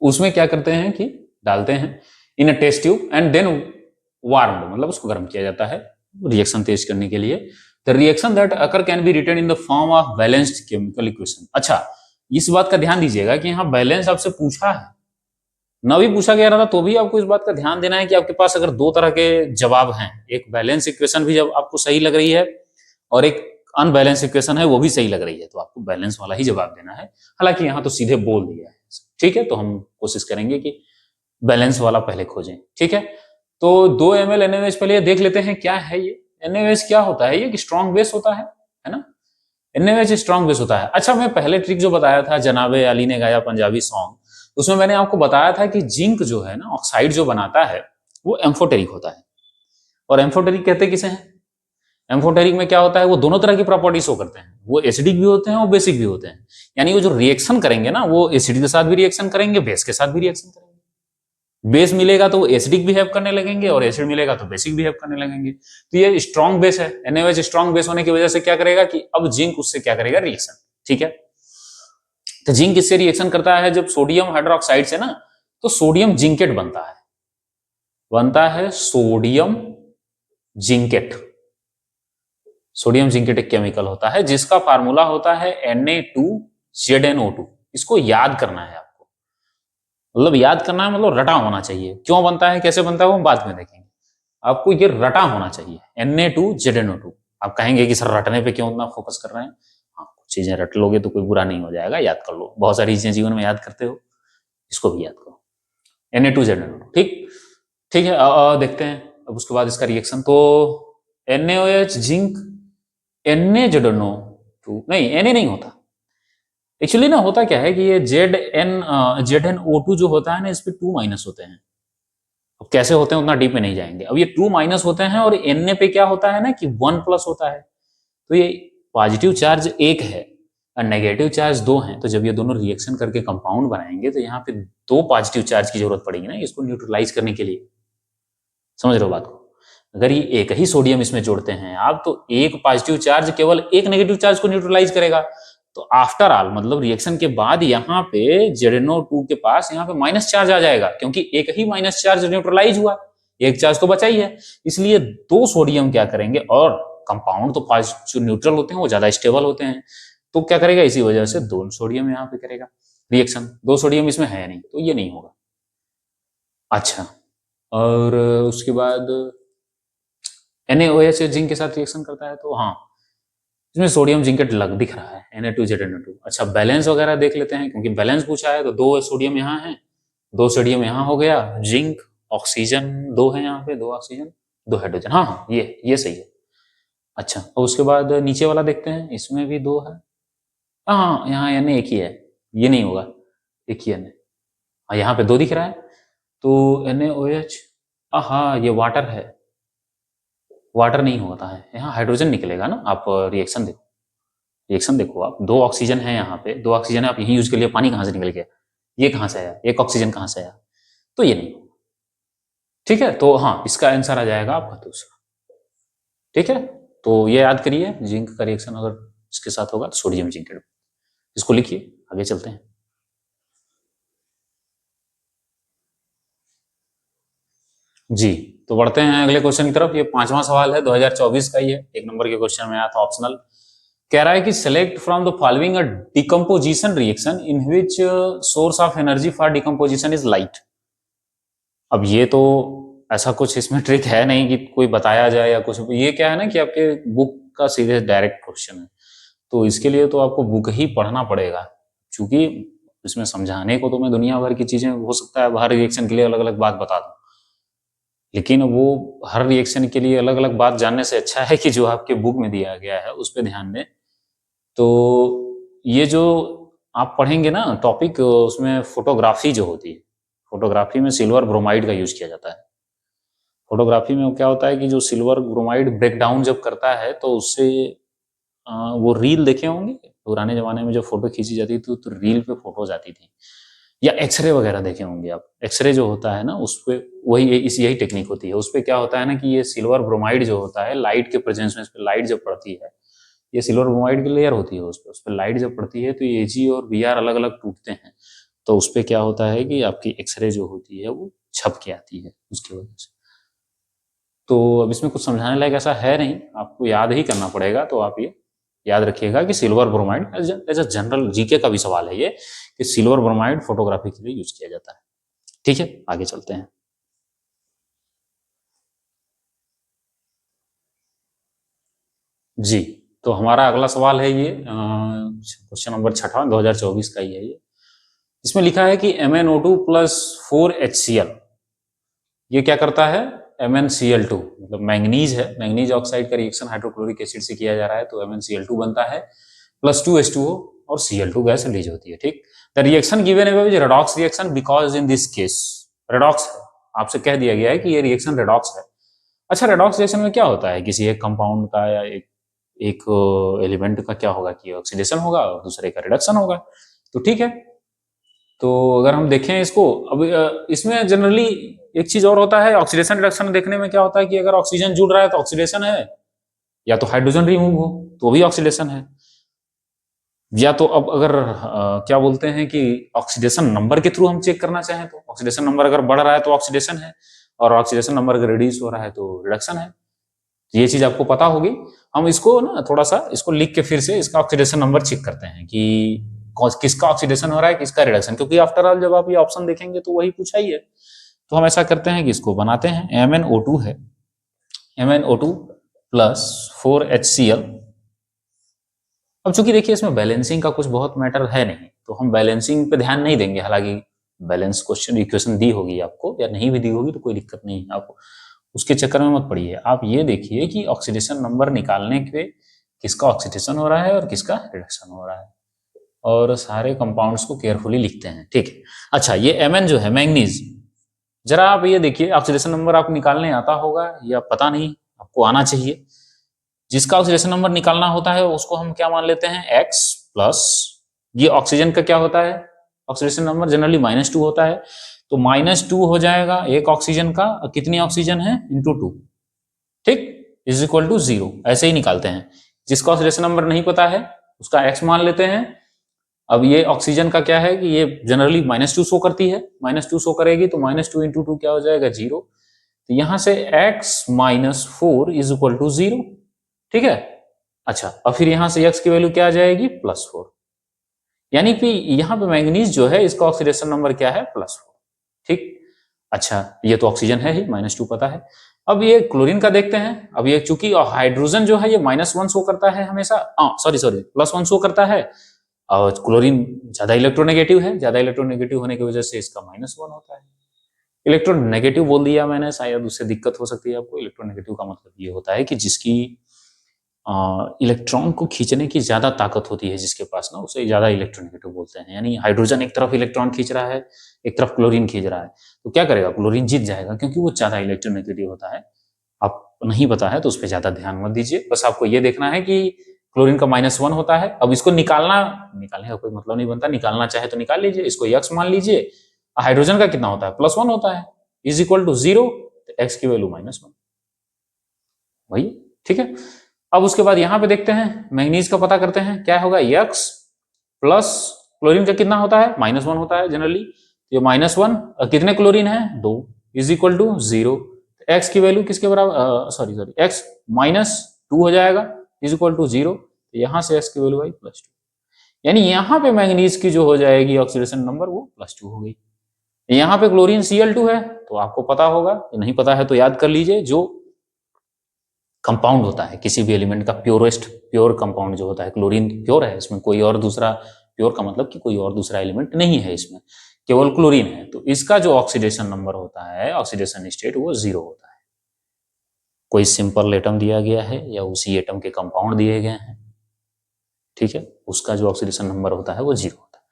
उसमें क्या करते हैं कि डालते हैं in a test tube and then warmed, मतलब उसको गर्म किया जाता है रिएक्शन तेज करने के लिए। The reaction that occur can be written in the form of balanced chemical equation. अच्छा, इस बात का ध्यान दीजिएगा कि यहाँ बैलेंस आपसे पूछा है, न भी पूछा गया था तो भी आपको इस बात का ध्यान देना है कि आपके पास अगर 2 तरह के जवाब हैं, एक बैलेंस इक्वेशन भी जब आपको सही लग रही है और एक अनबैलेंस इक्वेशन है वो भी सही लग रही है, तो आपको बैलेंस वाला ही जवाब देना है। हालांकि यहाँ तो सीधे बोल दिया है। ठीक है, तो हम कोशिश करेंगे कि बैलेंस वाला पहले खोजें। ठीक है, तो 2 ml NaOH पहले देख लेते हैं क्या है ये। NaOH क्या होता है, ये कि स्ट्रॉन्ग बेस होता है ना। NaOH स्ट्रॉन्ग बेस होता है। अच्छा, मैं पहले ट्रिक जो बताया था जनाबे अली ने गाया पंजाबी सॉन्ग, उसमें मैंने आपको बताया था कि जिंक जो है ना ऑक्साइड जो बनाता है वो एम्फोटेरिक होता है। और एम्फोटेरिक कहते किसे हैं? एम्फोटेरिक में क्या होता है, वो दोनों तरह की प्रॉपर्टी शो करते हैं, वो एसिडिक भी होते हैं और बेसिक भी होते हैं। यानी वो जो रिएक्शन करेंगे ना वो एसिड के साथ भी रिएक्शन करेंगे, बेस के साथ भी रिएक्शन करेंगे। बेस मिलेगा तो वो एसिडिक बिहेव करने लगेंगे और एसिड मिलेगा तो बेसिक बिहेव करने लगेंगे। तो ये स्ट्रॉन्ग बेस है। NaOH स्ट्रॉन्ग बेस होने की वजह से क्या करेगा कि अब जिंक उससे क्या करेगा, रिएक्शन। ठीक है, तो जिंक इससे रिएक्शन करता है जब सोडियम हाइड्रोक्साइड से ना, तो सोडियम जिंकेट बनता है सोडियम जिंकेट। सोडियम जिंकेट एक केमिकल होता है जिसका फार्मूला होता है Na2ZnO2। इसको याद करना है आपको, मतलब याद करना है मतलब रटा होना चाहिए। क्यों बनता है कैसे बनता है वो हम बाद में देखेंगे, आपको ये रटा होना चाहिए Na2ZnO2। आप कहेंगे कि सर रटने पे क्यों इतना फोकस कर रहे हैं? हाँ, कुछ चीजें रट लोगे तो कोई बुरा नहीं हो जाएगा, याद कर लो, बहुत सारी चीजें जीवन में याद करते हो, इसको भी याद करो। Na2ZnO2। ठीक ठीक है, देखते हैं अब उसके बाद इसका रिएक्शन। तो NaOH जिंक Na नहीं, Na नहीं होता एक्चुअली ना। होता क्या है कि ये Zn ZnO2 जो होता है ना इस पे 2 माइनस होते हैं। अब कैसे होते हैं उतना डीप में नहीं जाएंगे। अब ये 2 माइनस होते हैं और Na पे क्या होता है ना कि 1 प्लस होता है, तो ये पॉजिटिव चार्ज 1 है और नेगेटिव चार्ज 2 है, तो जब ये दोनों रिएक्शन करके कंपाउंड बनाएंगे तो यहाँ पे 2 पॉजिटिव चार्ज की जरूरत पड़ेगी ना इसको न्यूट्रलाइज करने के लिए। समझ रहे हो बात को? अगर ये एक ही सोडियम इसमें जोड़ते हैं आप, तो एक पॉजिटिव चार्ज केवल एक नेगेटिव चार्ज को न्यूट्रलाइज करेगा। तो आफ्टर ऑल मतलब रिएक्शन के बाद यहाँ पे ZnO2 के पास यहाँ पे माइनस चार्ज आ जाएगा, क्योंकि एक ही माइनस चार्ज न्यूट्रलाइज हुआ, एक चार्ज तो बचा ही है। इसलिए 2 सोडियम क्या करेंगे, और कंपाउंड तो जो न्यूट्रल होते हैं वो ज्यादा स्टेबल होते हैं, तो क्या करेगा, इसी वजह से 2 सोडियम यहाँ पे करेगा रिएक्शन। 2 सोडियम इसमें है नहीं, तो ये नहीं होगा। अच्छा, और उसके बाद NaOH जिंक के साथ रिएक्शन करता है, तो हाँ इसमें सोडियम जिंकेट लग दिख रहा है Na2ZnO2। अच्छा, बैलेंस वगैरह देख लेते हैं, क्योंकि बैलेंस पूछा है, तो 2 सोडियम यहाँ है, 2 सोडियम यहाँ हो गया, जिंक ऑक्सीजन 2 है यहाँ पे, 2 ऑक्सीजन 2 हाइड्रोजन। हाँ हाँ ये सही है। अच्छा, और उसके बाद नीचे वाला देखते हैं, इसमें भी 2 है। हाँ यहाँ Na एक ही है, ये नहीं होगा, एक ही Na। हाँ यहाँ पे 2 दिख रहा है, तो NaOH, हाँ ये वाटर है, वाटर नहीं होता है, यहाँ हाइड्रोजन निकलेगा ना। आप रिएक्शन देखो, रिएक्शन देखो आप, 2 ऑक्सीजन है यहाँ पे, 2 ऑक्सीजन है, आप यही यूज कर लिया, पानी कहाँ से निकल गया, ये कहाँ से आया, एक ऑक्सीजन कहाँ से आया, तो ये नहीं। ठीक है, तो हाँ इसका आंसर आ जाएगा आपका दूसरा। ठीक है, तो ये याद करिए, जिंक का रिएक्शन अगर इसके साथ होगा तो सोडियम जिंकेट, इसको लिखिए, आगे चलते हैं। जी, तो बढ़ते हैं अगले क्वेश्चन की तरफ। ये 5वां सवाल है, 2024 का ही है, 1 नंबर के क्वेश्चन में आया था ऑप्शनल। कह रहा है कि select from the following a decomposition reaction in which source of energy for decomposition is light. अब ये तो ऐसा कुछ इसमें ट्रिक है नहीं कि कोई बताया जाए या कुछ, ये क्या है ना कि आपके बुक का सीधे डायरेक्ट क्वेश्चन है, तो इसके लिए तो आपको बुक ही पढ़ना पड़ेगा, क्योंकि इसमें समझाने को तो मैं दुनिया भर की चीजें, हो सकता है हर रिएक्शन के लिए अलग अलग बात बता दूं, लेकिन वो हर रिएक्शन के लिए अलग अलग बात जानने से अच्छा है कि जो आपके बुक में दिया गया है उस पर ध्यान दें। तो ये जो आप पढ़ेंगे ना टॉपिक, उसमें फोटोग्राफी जो होती है, फोटोग्राफी में सिल्वर ब्रोमाइड का यूज किया जाता है। फोटोग्राफी में क्या होता है कि जो सिल्वर ब्रोमाइड ब्रेकडाउन जब करता है तो उससे वो रील देखे होंगे, पुराने जमाने में जो फोटो खींची जाती थी तो रील पे फोटोज आती थी, या एक्सरे वगैरह देखे होंगे आप। एक्सरे जो होता है ना उस पे वही यही टेक्निक होती है। उस पे क्या होता है ना कि ये सिल्वर ब्रोमाइड जो होता है, लाइट के प्रेजेंस में, इस पे लाइट जब पड़ती है, ये सिल्वर ब्रोमाइड की लेयर होती है, उस पर लाइट जब पड़ती है तो ये Ag और Br अलग अलग टूटते हैं, तो उस पर क्या होता है कि आपकी एक्सरे जो होती है वो छप के आती है उसकी वजह से। तो अब इसमें कुछ समझाने लायक ऐसा है नहीं, आपको याद ही करना पड़ेगा। तो आप ये याद रखिएगा कि silver bromide as a general GK का भी सवाल है ये, कि सिल्वर ब्रोमाइड फोटोग्राफी के लिए यूज किया जाता है। ठीक है, आगे चलते हैं। जी, तो हमारा अगला सवाल है ये क्वेश्चन नंबर 6 2024 का ही है ये। इसमें लिखा है कि MnO2 प्लस 4HCl ये क्या करता है, MnCl2 मतलब मैंगनीज है, मैंगनीज ऑक्साइड का रिएक्शन हाइड्रोक्लोरिक एसिड से किया जा रहा है, तो MnCl2 बनता है, प्लस 2H2O और Cl2 गैस रिलीज होती है। ठीक, द रिएक्शन गिवन है redox reaction because in this case redox है, आपसे कह दिया गया है कि ये रिएक्शन रेडॉक्स है। अच्छा, रेडॉक्स रिएक्शन में क्या होता है, किसी एक कंपाउंड का या एक एलिमेंट का क्या होगा कि ऑक्सीडेशन होगा और दूसरे का रिडक्शन होगा, तो ठीक है। तो अगर हम देखें इसको, अब इसमें जनरली एक चीज और होता है, ऑक्सीडेशन रिडक्शन देखने में क्या होता है कि अगर ऑक्सीजन जुड़ रहा है तो ऑक्सीडेशन है, या तो हाइड्रोजन रिमूव हो तो भी ऑक्सीडेशन है, या तो अब अगर क्या बोलते हैं कि ऑक्सीडेशन नंबर के थ्रू हम चेक करना चाहें तो ऑक्सीडेशन नंबर अगर बढ़ रहा है तो ऑक्सीडेशन है, और ऑक्सीडेशन नंबर अगर रिड्यूस हो रहा है तो रिडक्शन है। ये चीज आपको पता होगी। हम इसको ना थोड़ा सा इसको लिख के फिर से इसका ऑक्सीडेशन नंबर चेक करते हैं कि किसका ऑक्सीडेशन हो रहा है, किसका रिडक्शन, क्योंकि आफ्टर ऑल जब आप ये ऑप्शन देखेंगे तो वही पूछा ही है। तो हम ऐसा करते हैं कि इसको बनाते हैं, MnO2 है, MnO2 प्लस 4HCl। अब चूंकि देखिए इसमें बैलेंसिंग का कुछ बहुत मैटर है नहीं, तो हम बैलेंसिंग पे ध्यान नहीं देंगे, हालांकि बैलेंस क्वेश्चन इक्वेशन दी होगी आपको या नहीं भी दी होगी तो कोई दिक्कत नहीं है, आप उसके चक्कर में मत पड़िए। आप ये देखिए कि ऑक्सीडेशन नंबर निकालने के किसका ऑक्सीडेशन हो रहा है और किसका रिडक्शन हो रहा है, और सारे कंपाउंड्स को केयरफुली लिखते हैं। ठीक है, अच्छा ये Mn जो है मैंगनीज, जरा आप ये देखिए, ऑक्सीडेशन नंबर आपको निकालने आता होगा या पता नहीं, आपको आना चाहिए। जिसका ऑक्सीडेशन नंबर निकालना होता है उसको हम क्या मान लेते हैं, x प्लस, ये ऑक्सीजन का क्या होता है, ऑक्सीडेशन नंबर जनरली -2 होता है, तो -2 हो जाएगा एक ऑक्सीजन का, कितनी ऑक्सीजन है इंटू 2, ठीक, इज इक्वल टू 0, ऐसे ही निकालते हैं। जिसका ऑक्सीडेशन नंबर नहीं पता है उसका x मान लेते हैं। अब ये ऑक्सीजन का क्या है कि ये जनरली -2 शो करती है, -2 शो करेगी, तो -2 इंटू 2 क्या हो जाएगा, 0। तो यहां से x -4 इज इक्वल टू 0, ठीक है। अच्छा, अब फिर यहां से x की वैल्यू क्या आ जाएगी, +4, यानी कि यहां पे मैंगनीज जो है इसका ऑक्सीडेशन नंबर क्या है, +4, ठीक। अच्छा, ये तो ऑक्सीजन है ही, -2 पता है। अब ये क्लोरीन का देखते हैं। अब ये चूंकि हाइड्रोजन जो है ये -1 शो करता है हमेशा, सॉरी +1 शो करता है, और क्लोरीन ज्यादा इलेक्ट्रोनेगेटिव है, ज्यादा इलेक्ट्रोनेगेटिव होने की वजह से इसका -1 होता है। इलेक्ट्रोनेगेटिव बोल दिया मैंने, शायद उससे दिक्कत हो सकती है आपको। इलेक्ट्रोनेगेटिव का मतलब ये होता है कि जिसकी इलेक्ट्रॉन को खींचने की ज्यादा ताकत होती है जिसके पास ना, उसे ज्यादा इलेक्ट्रोनेगेटिव बोलते हैं। यानी हाइड्रोजन एक तरफ इलेक्ट्रॉन खींच रहा है, एक तरफ क्लोरीन खींच रहा है, तो क्या करेगा, क्लोरीन जीत जाएगा क्योंकि वो ज्यादा इलेक्ट्रोनेगेटिव होता है। आप नहीं पता है तो उस पर ज्यादा ध्यान मत दीजिए, बस आपको ये देखना है कि क्लोरीन का -1 होता है। अब इसको निकालने का कोई मतलब नहीं बनता, निकालना चाहे तो निकाल लीजिए, इसको x मान लीजिए। हाइड्रोजन का कितना होता है, +1 होता है, इज इक्वल टू 0, x की वैल्यू -1, वही, ठीक है। अब उसके बाद यहां पे देखते हैं, मैंगनीज का पता करते हैं, क्या होगा, x प्लस क्लोरीन का कितना होता है, -1 होता है जनरली, ये -1, कितने क्लोरीन है, 2, इज इक्वल टू 0। x की वैल्यू किसके बराबर, सॉरी x -2 हो जाएगा, इज इक्वल टू 0। यहां से x की वैल्यू आई +2, यानी यहां पे मैंगनीज की जो हो जाएगी ऑक्सीडेशन नंबर वो +2 हो गई। यहां पे क्लोरीन Cl2 है, तो आपको पता होगा, नहीं पता है तो याद कर लीजिए, जो कंपाउंड होता है किसी भी एलिमेंट का, प्योर कंपाउंड जो होता है, क्लोरीन प्योर है, इसमें कोई और दूसरा, प्योर का मतलब कि कोई और दूसरा एलिमेंट नहीं है, इसमें केवल क्लोरीन है, तो इसका जो ऑक्सीडेशन नंबर होता है, ऑक्सीडेशन स्टेट, वो 0 होता है। कोई सिंपल एटम दिया गया है या उसी एटम के कंपाउंड दिए गए हैं, ठीक है, उसका जो ऑक्सीडेशन नंबर होता है वो 0 होता है,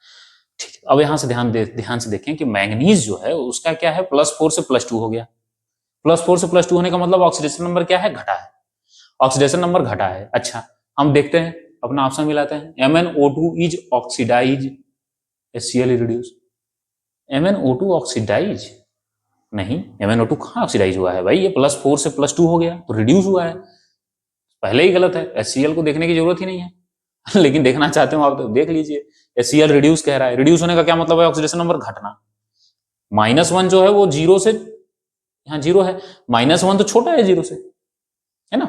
ठीक है। अब यहां से ध्यान से देखें कि मैंगनीज जो है उसका क्या है, +4 से +2 हो गया। +4 से +2 होने का मतलब ऑक्सीडेशन नंबर क्या है, घटा है, ऑक्सीडेशन नंबर घटा है। अच्छा, हम देखते हैं, अपना ऑप्शन मिलाते हैं, MnO2 is oxidise, HCl reduce. MnO2 oxidise नहीं, MnO2 कहां ऑक्सीडाइज हुआ है भाई, ये +4 से +2 हो गया तो रिड्यूस हुआ है, पहले ही गलत है, HCl को देखने की जरूरत ही नहीं है। लेकिन देखना चाहते हो आप तो देख लीजिए, HCl रिड्यूस कह रहा है, रिड्यूस होने का क्या मतलब है, ऑक्सीडेशन नंबर घटना। -1 जो है वो 0 से, यहाँ 0 है, -1 तो छोटा है 0 से, है ना,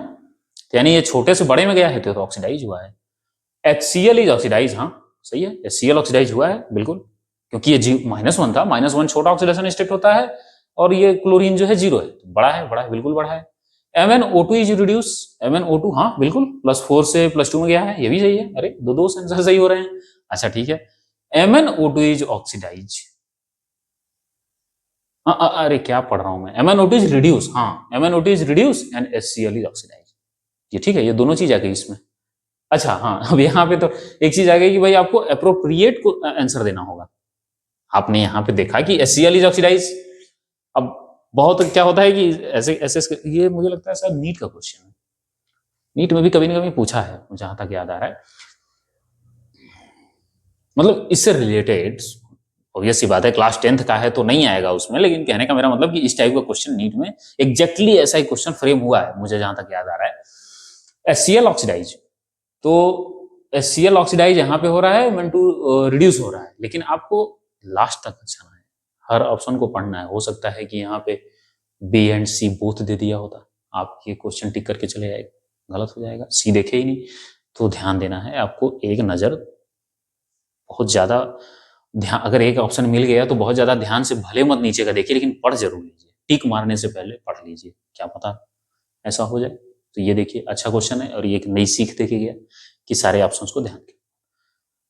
यानी ये छोटे से बड़े में गया है तो ऑक्सीडाइज हुआ है। HCl इज ऑक्सीडाइज, हाँ सही है, HCl ऑक्सीडाइज हुआ है बिल्कुल, क्योंकि ये -1 था, -1 छोटा ऑक्सीडेशन स्टेट होता है, और ये क्लोरीन जो है 0 है, तो बड़ा है, बिल्कुल बड़ा है। MnO2 इज रिड्यूस, MnO2 हाँ बिल्कुल +4 से +2 में गया है, ये भी सही है, अरे दो सेंसर सही हो रहे हैं। अच्छा ठीक है, MnO2 इज ऑक्सीडाइज, अरे क्या पढ़ रहा हूं मैं, MnO2 इज रिड्यूस, हाँ MnO2 is reduce and HCl is oxidise, ये ठीक है, ये दोनों चीज आ गई इसमें। अच्छा हाँ, अब यहाँ पे तो एक चीज आ गई कि भाई आपको अप्रोप्रिएट को आंसर देना होगा। आपने यहाँ पे देखा कि HCl इज ऑक्सीडाइज, अब बहुत क्या होता है कि ऐसे ऐसे, ये मुझे लगता है शायद नीट का क्वेश्चन है, नीट में भी कभी ना कभी पूछा है, जहां तक याद आ रहा है, मतलब इससे रिलेटेड, ऑब्वियस सी बात है, क्लास 10th का है तो नहीं आएगा उसमें, लेकिन कहने का मेरा मतलब कि इस टाइप का क्वेश्चन नीट में एग्जैक्टली ऐसा ही क्वेश्चन फ्रेम हुआ है, मुझे जहां तक याद आ रहा है। HCl ऑक्सीडाइज, तो HCl ऑक्सीडाइज यहाँ पे हो रहा है, MnO2 रिड्यूस हो रहा है, लेकिन आपको लास्ट तक जाना है, हर ऑप्शन को पढ़ना है। हो सकता है कि यहाँ पे B and C both they दिया होता, आप ये क्वेश्चन टिक करके चले जाएगा, गलत हो जाएगा, C देखे ही नहीं, तो ध्यान देना है आपको, एक नजर बहुत ज्यादा ध्यान, अगर एक ऑप्शन मिल गया तो बहुत ज्यादा ध्यान से भले मत नीचे का देखिए, लेकिन पढ़ जरूर लीजिए, टिक मारने से पहले पढ़ लीजिए, क्या पता ऐसा हो जाए। तो ये देखिए अच्छा क्वेश्चन है, और ये एक नई सीख देखी गया कि सारे ऑप्शंस को ध्यान दें,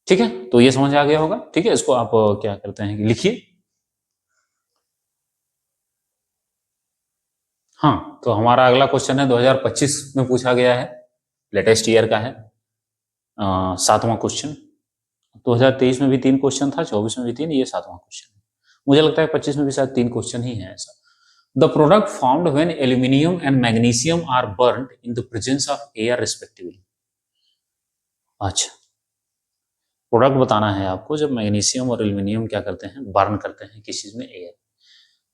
ठीक है, तो ये समझ आ गया होगा, ठीक है। इसको आप क्या करते हैं कि लिखिए। हाँ, तो हमारा अगला क्वेश्चन है 2025 में पूछा गया है, लेटेस्ट ईयर का है, 7वां क्वेश्चन। 2023 में भी 3 क्वेश्चन था, 24 में भी 3, ये 7वां क्वेश्चन है। मुझे लगता है 25 में भी शायद 3 क्वेश्चन ही है ऐसा। The product formed when aluminium and magnesium are burned in the presence of air respectively. अच्छा, प्रोडक्ट बताना है आपको जब मैग्नीशियम और एल्यूमिनियम क्या करते हैं, बर्न करते हैं किस चीज में,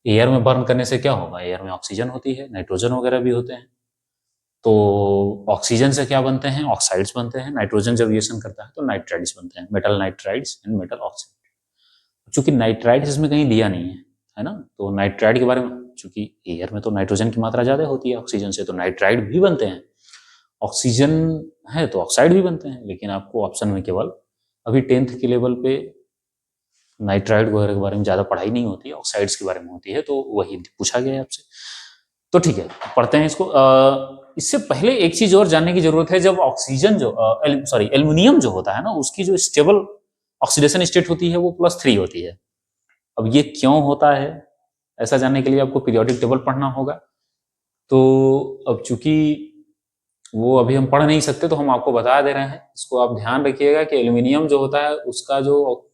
एयर में बर्न करने से क्या होगा, एयर में ऑक्सीजन होती है, नाइट्रोजन वगैरह भी होते हैं, तो ऑक्सीजन से क्या बनते हैं, ऑक्साइड्स बनते हैं, नाइट्रोजन जब रिएक्शन करता है तो नाइट्राइड्स बनते हैं, metal nitrides and metal oxide. चूंकि नाइट्राइड्स इसमें कहीं दिया नहीं है ना, तो नाइट्राइड के बारे में, चूंकि एयर में तो नाइट्रोजन की मात्रा ज्यादा होती है ऑक्सीजन से, तो नाइट्राइड भी बनते हैं, ऑक्सीजन है तो ऑक्साइड भी बनते हैं, लेकिन आपको ऑप्शन में केवल अभी 10th के लेवल पे नाइट्राइड वगैरह के बारे में ज्यादा पढ़ाई नहीं होती है, ऑक्साइड्स के बारे में होती है, तो वही पूछा गया है आपसे। तो ठीक है, पढ़ते हैं इसको। इससे पहले एक चीज और जानने की जरूरत है, जब ऑक्सीजन जो एल्युमिनियम जो होता है ना, उसकी जो स्टेबल ऑक्सीडेशन स्टेट होती है वो +3 होती है। अब ये क्यों होता है, ऐसा जानने के लिए आपको पीरियोडिक टेबल पढ़ना होगा। तो अब चूंकि वो अभी हम पढ़ नहीं सकते तो हम आपको बता दे रहे हैं, इसको आप ध्यान रखिएगा कि एल्युमिनियम जो होता है उसका जो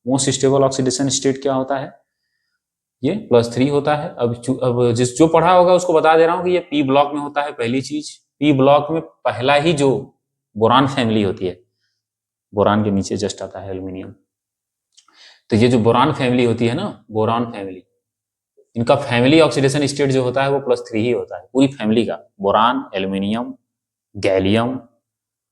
मोस्ट स्टेबल ऑक्सीडेशन स्टेट क्या होता है, ये +3 होता है। अब जो पढ़ा होगा उसको बता दे रहा हूँ कि ये पी ब्लॉक में होता है। पहली चीज, पी ब्लॉक में पहला ही जो बोरान फैमिली होती है, बोरान के नीचे जस्ट आता है एल्युमिनियम, तो ये जो बोरान फैमिली होती है ना, बोरान फैमिली, इनका फैमिली ऑक्सीडेशन स्टेट जो होता है वो +3 ही होता है, पूरी फैमिली का, boron, aluminium, gallium,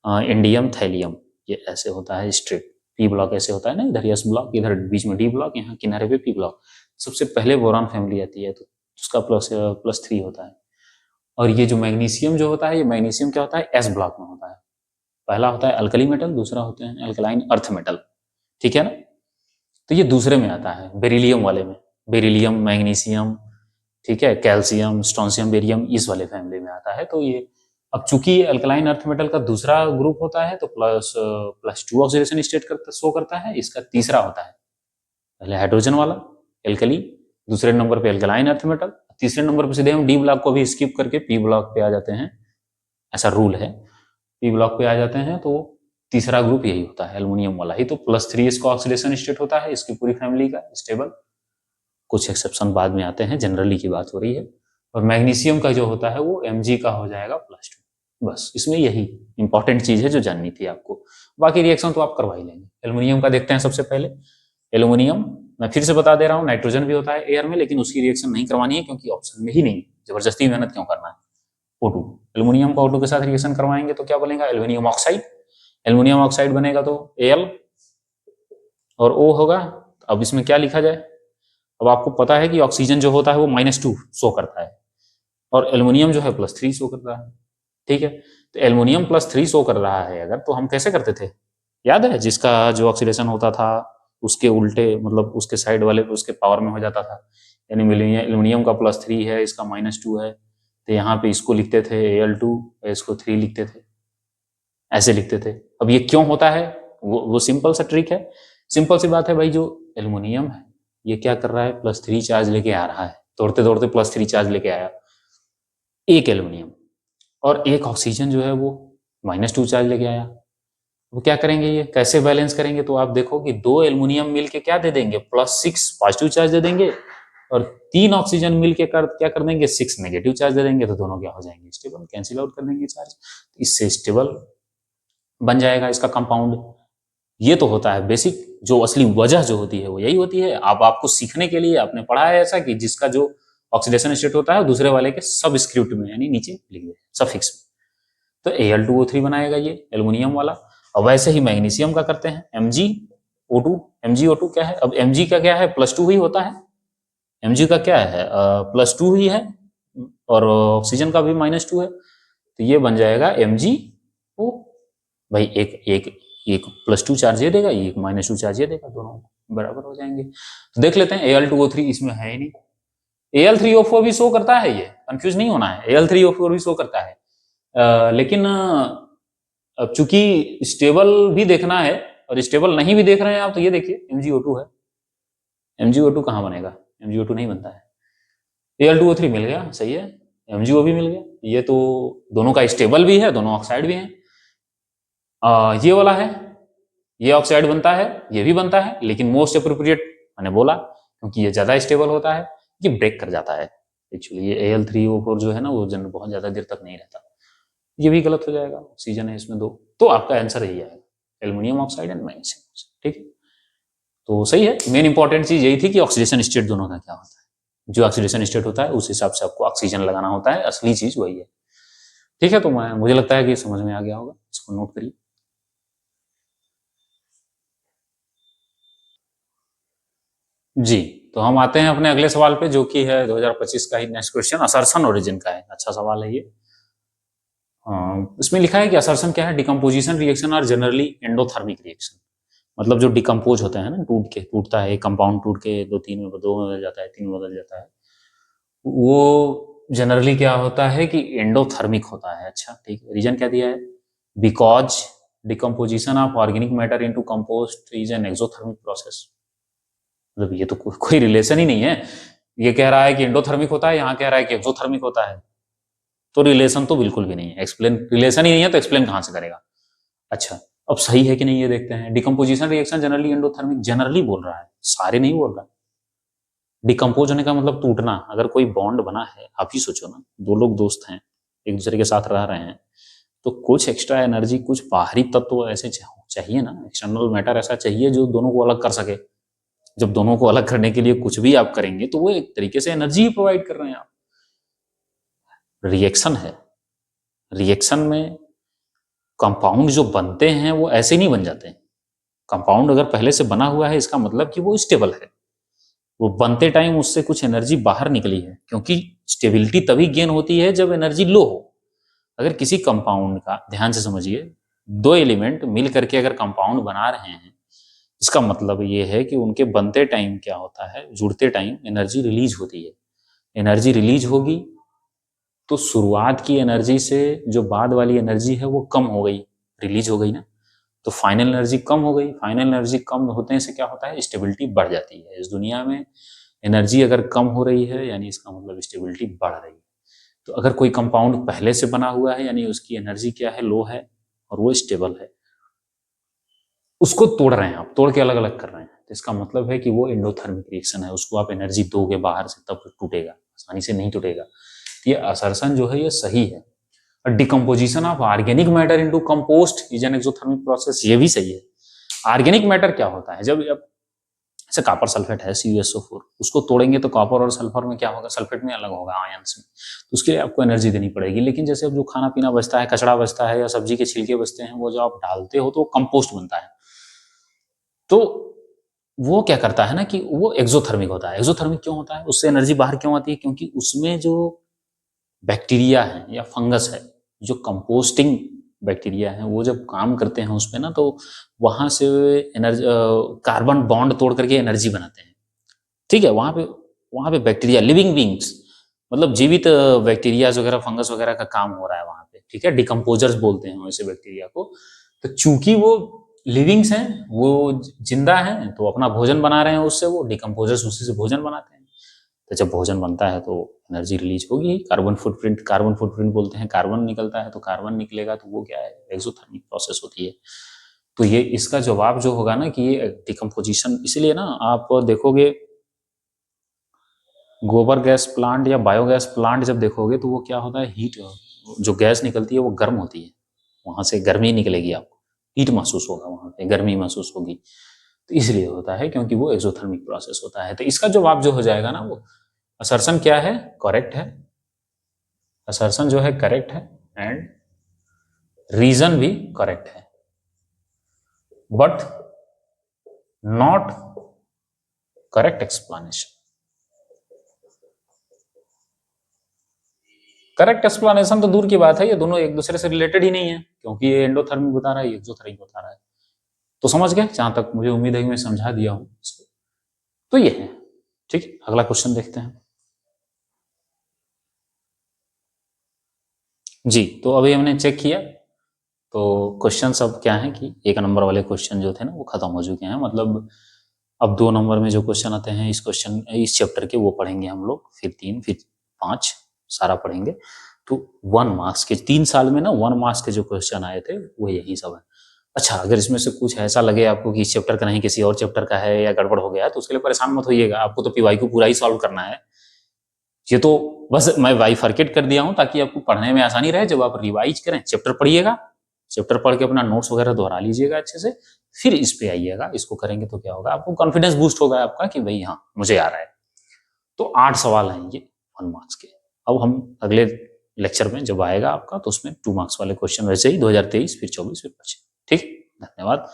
indium, thallium, ये ऐसे होता है स्ट्रेट। पी ब्लॉक ऐसे होता है ना, इधर एस ब्लॉक, इधर बीच में डी ब्लॉक, यहाँ किनारे पे पी ब्लॉक। सबसे पहले बोरान फैमिली आती है तो उसका +3 होता है। और ये जो मैग्नीशियम जो होता है, ये मैग्नीशियम क्या होता है, एस ब्लॉक में होता है। पहला होता है अल्कली मेटल, दूसरा होते हैं अल्कलाइन अर्थ मेटल, ठीक है ना। तो ये दूसरे में आता है, बेरिलियम वाले में, बेरिलियम, मैग्नीशियम, ठीक है, कैल्शियम, स्ट्रोंशियम, बेरियम, इस वाले फैमिली में आता है। तो ये अब चूंकि अल्कलाइन अर्थ मेटल का दूसरा ग्रुप होता है तो +2 ऑक्सीडेशन स्टेट शो करता है, इसका तीसरा होता है पहले हाइड्रोजन वाला एल्कली, दूसरे नंबर पे अल्कलाइन अर्थ मेटल, तीसरे नंबर पे सीधे हम डी ब्लॉक को भी स्किप करके पी ब्लॉक पे आ जाते हैं, ऐसा रूल है, पी ब्लॉक पे आ जाते हैं। तो तीसरा ग्रुप यही होता है, एल्युमिनियम वाला ही। तो +3 इसका ऑक्सीडेशन स्टेट होता है, इसकी पूरी फैमिली का स्टेबल, कुछ एक्सेप्शन बाद में आते हैं, जनरली की बात हो रही है। और मैग्नीशियम का जो होता है वो Mg का हो जाएगा +2। बस इसमें यही इंपॉर्टेंट चीज है जो जाननी थी आपको, बाकी रिएक्शन तो आप करवा ही लेंगे। एल्युमिनियम का देखते हैं सबसे पहले। एल्युमिनियम, मैं फिर से बता दे रहा हूँ, नाइट्रोजन भी होता है एयर में, लेकिन उसकी रिएक्शन नहीं करवानी है क्योंकि ऑप्शन में ही नहीं, जबरदस्ती मेहनत क्यों करना है। O2, एल्युमिनियम का O2 के साथ रिएक्शन करवाएंगे तो क्या बनेगा, एल्युमिनियम ऑक्साइड, एल्युमिनियम ऑक्साइड बनेगा तो Al और O होगा। अब इसमें क्या लिखा जाए, अब आपको पता है कि ऑक्सीजन जो होता है वो -2 शो करता है और एल्युमिनियम जो है +3 शो कर रहा है, ठीक है। तो एल्युमिनियम +3 शो कर रहा है अगर, तो हम कैसे करते थे, याद है, जिसका जो ऑक्सीडेशन होता था उसके उल्टे, मतलब उसके साइड वाले पे उसके पावर में हो जाता था, यानी एल्युमिनियम का +3 है, इसका -2 है, तो यहाँ पे इसको लिखते थे Al2, इसको 3 लिखते थे, ऐसे लिखते थे। अब ये क्यों होता है, वो सिंपल सा ट्रिक है, सिंपल सी बात है भाई, जो एल्युमिनियम है ये क्या कर रहा है, +3 चार्ज लेके आ रहा है, दौड़ते दौड़ते +3 चार्ज लेके आया, एक एल्युमिनियम, और एक ऑक्सीजन जो है वो -2 चार्ज लेके आया। वो क्या करेंगे, ये कैसे बैलेंस करेंगे, तो आप देखो कि 2 एल्युमिनियम मिलके क्या दे देंगे, +6 पॉजिटिव चार्ज दे देंगे, और 3 ऑक्सीजन मिलके क्या कर देंगे, 6 नेगेटिव चार्ज दे देंगे, तो दोनों क्या हो जाएंगे, स्टेबल, कैंसिल आउट कर देंगे चार्ज, इससे स्टेबल बन जाएगा इसका कंपाउंड। ये तो होता है बेसिक, जो असली वजह जो होती है वो यही होती है। अब आपको सीखने के लिए आपने पढ़ा है ऐसा कि जिसका जो ऑक्सीडेशन स्टेट होता है दूसरे वाले के सब स्क्रिप्ट में, यानी नीचे लिख दे सफिक्स में, तो Al2O3 बनाएगा ये एल्युमिनियम वाला। अब वैसे ही मैग्नीशियम का करते हैं, MgO2, MgO2 क्या है, अब Mg का क्या है, +2 ही होता है, Mg का क्या है, +2 ही है, और ऑक्सीजन का भी -2 है, तो ये बन जाएगा MgO। भाई एक +2 चार्ज ये देगा, एक -2 चार्ज ये देगा, दोनों बराबर हो जाएंगे। तो देख लेते हैं, Al2O3 इसमें है ही नहीं, Al3O4 भी शो करता है, ये कंफ्यूज नहीं होना है, Al3O4 भी शो करता है, लेकिन अब चूंकि स्टेबल भी देखना है और स्टेबल नहीं भी देख रहे हैं आप, तो ये देखिए MgO2 है, MgO2 कहाँ बनेगा, MgO2 नहीं बनता है। Al2O3 मिल गया, सही है, MgO भी मिल गया, ये तो दोनों का स्टेबल भी है, दोनों ऑक्साइड भी है। ये वाला है, ये ऑक्साइड बनता है, ये भी बनता है, लेकिन मोस्ट अप्रोप्रिएट मैंने बोला क्योंकि ये ज़्यादा स्टेबल होता है, ये ब्रेक कर जाता है। एक्चुअली ये Al3O4 जो है ना वो बहुत ज़्यादा देर तक नहीं रहता। ये भी गलत हो जाएगा, ऑक्सीजन है इसमें 2, तो आपका आंसर यही आएगा, aluminium oxide and magnesium oxide. ठीक है, तो सही है। मेन इंपॉर्टेंट चीज यही थी कि ऑक्सीडेशन स्टेट दोनों का क्या होता है। जो ऑक्सीडेशन स्टेट होता है उस हिसाब से आपको ऑक्सीजन लगाना होता है, असली चीज वही है। ठीक है, तो मुझे लगता है कि समझ में आ गया होगा, इसको नोट करिए। जी, तो हम आते हैं अपने अगले सवाल पे, जो कि है 2025 का ही नेक्स्ट क्वेश्चन, असर्शन ओरिजिन का है। अच्छा सवाल है ये। इसमें लिखा है कि असर्शन क्या है, decomposition reaction are generally endothermic reaction. मतलब जो डिकम्पोज होता है ना, टूटता है, कंपाउंड टूट के दो में बदल जाता है, 3 में बदल जाता है, वो जनरली क्या होता है कि एंडोथर्मिक होता है। अच्छा ठीक है, रीजन क्या दिया है, because decomposition of organic matter into compost is an exothermic process. मतलब ये तो कोई रिलेशन ही नहीं है। ये कह रहा है कि एंडोथर्मिक होता है, यहाँ कह रहा है कि एक्सोथर्मिक होता है, तो रिलेशन तो बिल्कुल भी नहीं है। एक्सप्लेन, रिलेशन ही नहीं है तो एक्सप्लेन कहां से करेगा। अच्छा, अब सही है कि नहीं ये देखते हैं। Decomposition reaction generally endothermic, generally बोल रहा है, सारे नहीं बोल रहा। डिकम्पोज होने का मतलब टूटना। अगर कोई बॉन्ड बना है, आप ही सोचो ना, दो लोग दोस्त हैं, एक दूसरे के साथ रह रहे हैं, तो कुछ एक्स्ट्रा एनर्जी, कुछ बाहरी तत्व ऐसे चाहिए ना, एक्सटर्नल मैटर ऐसा चाहिए जो दोनों को अलग कर सके। जब दोनों को अलग करने के लिए कुछ भी आप करेंगे तो वो एक तरीके से एनर्जी प्रोवाइड कर रहे हैं आप। रिएक्शन है, रिएक्शन में कंपाउंड जो बनते हैं वो ऐसे नहीं बन जाते हैं। कंपाउंड अगर पहले से बना हुआ है, इसका मतलब कि वो स्टेबल है। वो बनते टाइम उससे कुछ एनर्जी बाहर निकली है, क्योंकि स्टेबिलिटी तभी गेन होती है जब एनर्जी लो हो। अगर किसी कंपाउंड का, ध्यान से समझिए, दो एलिमेंट मिल करके अगर कंपाउंड बना रहे हैं, इसका मतलब ये है कि उनके बनते टाइम क्या होता है, जुड़ते टाइम एनर्जी रिलीज होती है। एनर्जी रिलीज होगी तो शुरुआत की एनर्जी से जो बाद वाली एनर्जी है वो कम हो गई, रिलीज हो गई ना, तो फाइनल एनर्जी कम हो गई। फाइनल एनर्जी कम होने से क्या होता है, स्टेबिलिटी बढ़ जाती है। इस दुनिया में एनर्जी अगर कम हो रही है यानी इसका मतलब स्टेबिलिटी बढ़ रही है। तो अगर कोई कंपाउंड पहले से बना हुआ है यानी उसकी एनर्जी क्या है, लो है, और वो स्टेबल है, उसको तोड़ रहे हैं आप, तोड़ के अलग अलग कर रहे हैं, तो इसका मतलब है कि वो एंडोथर्मिक रिएक्शन है। उसको आप एनर्जी दोगे बाहर से तब टूटेगा, आसानी से नहीं टूटेगा। ये असर्शन जो है ये सही है। Decomposition of organic matter into compost is an exothermic process, ये भी सही है। ऑर्गेनिक मैटर क्या होता है, जब जैसे कॉपर सल्फेट है CuSO4, उसको तोड़ेंगे तो कॉपर और सल्फर में क्या होगा, सल्फेट में अलग होगा आयंस में, तो उसके लिए आपको एनर्जी देनी पड़ेगी। लेकिन जैसे अब जो खाना पीना बचता है, कचड़ा बचता है या सब्जी के छिलके बचते हैं, वो जो आप डालते हो तो वो कंपोस्ट बनता है। तो वो क्या करता है ना कि वो एक्सोथर्मिक होता है। एक्सोथर्मिक क्यों होता है, उससे एनर्जी बाहर क्यों आती है, क्योंकि उसमें जो बैक्टीरिया है या फंगस है, जो कंपोस्टिंग बैक्टीरिया है, वो जब काम करते हैं उस पर ना, तो वहां से एनर्जी, कार्बन बॉन्ड तोड़ करके एनर्जी बनाते हैं। ठीक है, वहां पे बैक्टीरिया, लिविंग बींग्स, मतलब जीवित बैक्टीरिया वगैरह, फंगस वगैरह का काम हो रहा है वहां पे। ठीक है, डिकम्पोजर्स बोलते हैं वैसे बैक्टीरिया को। तो चूंकि वो लिविंग्स हैं, वो जिंदा हैं, तो अपना भोजन बना रहे हैं उससे, वो डिकम्पोजर्स उसी से भोजन बनाते हैं। तो जब भोजन बनता है तो एनर्जी रिलीज होगी। कार्बन फुटप्रिंट, कार्बन फुटप्रिंट बोलते हैं, कार्बन निकलता है, तो कार्बन निकलेगा तो वो क्या है, एक्सोथर्मिक प्रोसेस होती है। तो ये इसका जवाब जो होगा ना कि ये डिकम्पोजिशन, इसीलिए ना आप देखोगे गोबर गैस प्लांट या बायोगैस प्लांट जब देखोगे तो वो क्या होता है, हीट, जो गैस निकलती है वो गर्म होती है, वहां से गर्मी निकलेगी, आपको हीट महसूस होगा, वहां पे गर्मी महसूस होगी। तो इसलिए होता है क्योंकि वो एक्सोथर्मिक प्रोसेस होता है। तो इसका जवाब जो हो जाएगा ना, वो असर्शन क्या है, करेक्ट है। असर्शन जो है करेक्ट है, एंड रीजन भी करेक्ट है, but not correct explanation. Correct explanation तो दूर की बात है, ये दोनों एक दूसरे से रिलेटेड ही नहीं है, क्योंकि ये एंडोथर्मिक बता रहा है, ये एक्सोथर्मिक बता रहा है। तो समझ गए, जहां तक मुझे उम्मीद है कि मैं समझा दिया हूं इसको। तो ये है। ठीक है, अगला क्वेश्चन देखते हैं। जी, तो अभी हमने चेक किया, तो क्वेश्चन अब क्या है कि 1 नंबर वाले क्वेश्चन जो थे ना वो खत्म हो चुके हैं। मतलब अब 2 नंबर में जो क्वेश्चन आते हैं, इस चैप्टर के वो पढ़ेंगे हम लोग, फिर 3, फिर 5 सारा पढ़ेंगे। तो 1 मार्क्स के, 3 साल में ना 1 मार्क्स के जो क्वेश्चन आए थे वो यही सब है। अच्छा, अगर इसमें से कुछ ऐसा लगे आपको कि इस चैप्टर का नहीं किसी और चैप्टर का है या गड़बड़ हो गया है, तो उसके लिए परेशान मत होइएगा, आपको तो पीवाईक्यू पूरा ही सॉल्व करना है। ये तो बस मैं बाइफरकेट कर दिया हूँ ताकि आपको पढ़ने में आसानी रहे। जब आप रिवाइज करें, चैप्टर पढ़िएगा, चैप्टर पढ़ के अपना नोट्स वगैरह दोहरा लीजिएगा अच्छे से, फिर इस पे आइएगा। इसको करेंगे तो क्या होगा, आपको कॉन्फिडेंस बूस्ट होगा आपका कि भाई हाँ मुझे आ रहा है। तो 8 सवाल हैं ये 1 मार्क्स के। अब हम अगले लेक्चर में जब आएगा आपका, तो उसमें 2 मार्क्स वाले क्वेश्चन वैसे ही 2023, फिर 24, फिर 25। ठीक, धन्यवाद।